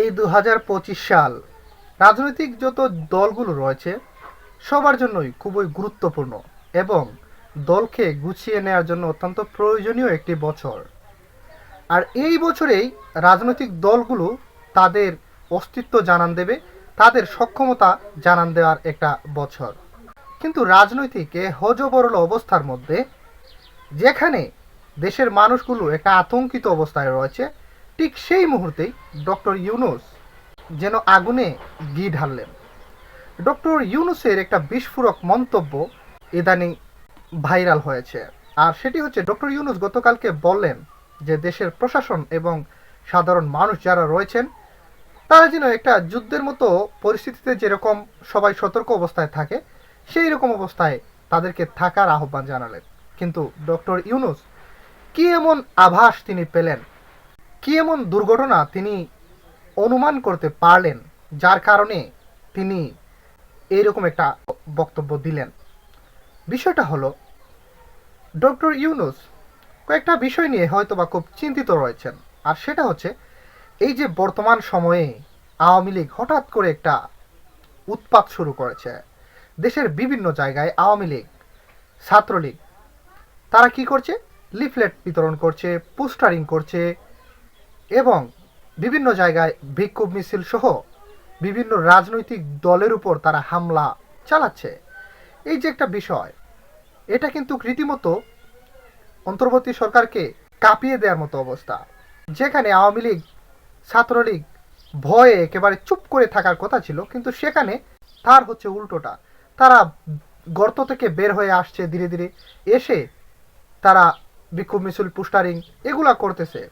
এই 2025 সাল রাজনৈতিক যত দলগুলো রয়েছে সবার জন্যই খুবই গুরুত্বপূর্ণ এবং দলকে গুছিয়ে নেওয়ার জন্য অত্যন্ত প্রয়োজনীয় একটি বছর। আর এই বছরেই রাজনৈতিক দলগুলো তাদের অস্তিত্ব জানান দেবে, তাদের সক্ষমতা জানান দেওয়ার একটা বছর। কিন্তু রাজনৈতিক এ হযবরল অবস্থার মধ্যে যেখানে দেশের মানুষগুলো একটা আতঙ্কিত অবস্থায় রয়েছে, ঠিক সেই মুহূর্তেই ডক্টর ইউনূস যেন আগুনে ঘি ঢাললেন। ডক্টর ইউনূসের একটা বিস্ফোরক মন্তব্য ইদানিং ভাইরাল হয়েছে। আর সেটি হচ্ছে, ডক্টর ইউনূস গতকালকে বললেন যে দেশের প্রশাসন এবং সাধারণ মানুষ যারা রয়েছেন তারা যেন একটা যুদ্ধের মতো পরিস্থিতিতে যেরকম সবাই সতর্ক অবস্থায় থাকে সেই রকম অবস্থায় তাদেরকে থাকার আহ্বান জানালেন। কিন্তু ডক্টর ইউনূস কি এমন আভাস তিনি পেলেন, কি এমন দুর্ঘটনা তিনি অনুমান করতে পারলেন যার কারণে তিনি এইরকম একটা বক্তব্য দিলেন? বিষয়টা হলো, ডক্টর ইউনূস কয়েকটা বিষয় নিয়ে হয়তোবা খুব চিন্তিত রয়েছেন। আর সেটা হচ্ছে, এই যে বর্তমান সময়ে আওয়ামী লীগ হঠাৎ করে একটা উৎপাত শুরু করেছে। দেশের বিভিন্ন জায়গায় আওয়ামী লীগ, ছাত্রলীগ তারা কি করছে, লিফলেট বিতরণ করছে, পোস্টারিং করছে এবং বিভিন্ন জায়গায় বিক্ষোভ মিছিল সহ বিভিন্ন রাজনৈতিক দলের উপর তারা হামলা চালাচ্ছে। এই যে একটা বিষয়, এটা কিন্তু রীতিমতো অন্তর্বর্তী সরকারকে কাঁপিয়ে দেওয়ার মতো অবস্থা। যেখানে আওয়ামী লীগ, ছাত্রলীগ ভয়ে একেবারে চুপ করে থাকার কথা ছিল, কিন্তু সেখানে তার হচ্ছে উল্টোটা। তারা গর্ত থেকে বের হয়ে আসছে ধীরে ধীরে, এসে তারা বিক্ষোভ মিছিল, পোস্টারিং এগুলা করতেছে।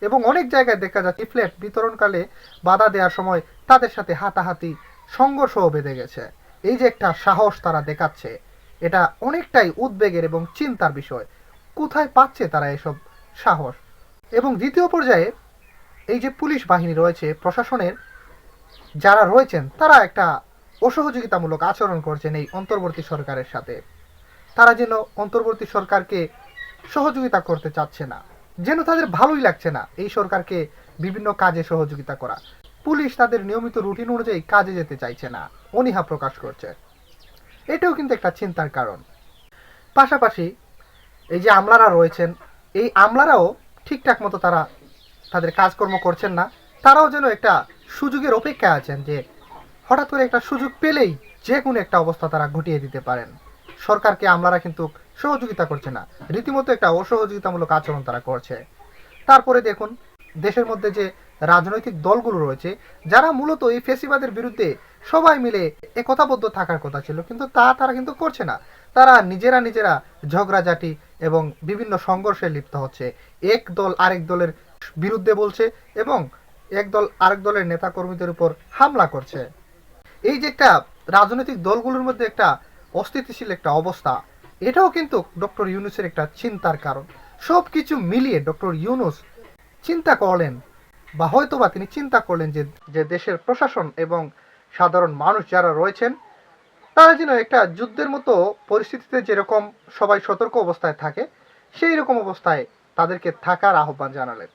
এবং অনেক জায়গায় দেখা যাচ্ছে লিফলেট বিতরণকালে বাধা দেওয়ার সময় তাদের সাথে হাতাহাতি, সংঘর্ষও বেঁধে গেছে। এই যে একটা সাহস তারা দেখাচ্ছে, এটা অনেকটাই উদ্বেগের এবং চিন্তার বিষয়। কোথায় পাচ্ছে তারা এসব সাহস? এবং দ্বিতীয় পর্যায়ে এই যে পুলিশ বাহিনী রয়েছে, প্রশাসনের যারা রয়েছেন তারা একটা অসহযোগিতামূলক আচরণ করছেন এই অন্তর্বর্তী সরকারের সাথে। তারা যেন অন্তর্বর্তী সরকারকে সহযোগিতা করতে চাচ্ছে না, যেন তাদের ভালোই লাগছে না এই সরকারকে বিভিন্ন কাজে সহযোগিতা করা। পুলিশ তাদের নিয়মিত রুটিন অনুযায়ী কাজে যেতে চাইছে না, অনীহা প্রকাশ করছে। এটাও কিন্তু একটা চিন্তার কারণ। পাশাপাশি এই যে আমলারা রয়েছেন, এই আমলারাও ঠিকঠাক মতো তারা তাদের কাজকর্ম করছেন না। তারাও যেন একটা সুযোগের অপেক্ষায় আছেন, যে হঠাৎ করে একটা সুযোগ পেলেই যে কোনো একটা অবস্থা তারা ঘটিয়ে দিতে পারেন। সরকারকে আমলারা কিন্তু সহযোগিতা করছে না, রীতিমতো একটা অসহযোগিতামূলক আচরণ তারা করছে। তারপরে দেখুন, দেশের মধ্যে যে রাজনৈতিক দলগুলো রয়েছে যারা মূলত এই ফেসিবাদের বিরুদ্ধে সবাই মিলে একতাবদ্ধ থাকার কথা ছিল, কিন্তু তারা কিন্তু করছে না। তারা নিজেরা নিজেরা ঝগড়াঝাটি এবং বিভিন্ন সংঘর্ষে লিপ্ত হচ্ছে। এক দল আরেক দলের বিরুদ্ধে বলছে এবং এক দল আরেক দলের নেতা কর্মীদের উপর হামলা করছে। এই যে একটা রাজনৈতিক দলগুলোর মধ্যে একটা অস্থিতিশীল একটা অবস্থা, এটাও কিন্তু ডক্টর ইউনূসের একটা চিন্তার কারণ। সব কিছু মিলিয়ে ডক্টর ইউনূস চিন্তা করলেন, বা হয়তোবা তিনি চিন্তা করলেন যে যে দেশের প্রশাসন এবং সাধারণ মানুষ যারা রয়েছেন তারা যেন একটা যুদ্ধের মতো পরিস্থিতিতে যেরকম সবাই সতর্ক অবস্থায় থাকে সেই রকম অবস্থায় তাদেরকে থাকার আহ্বান জানালেন।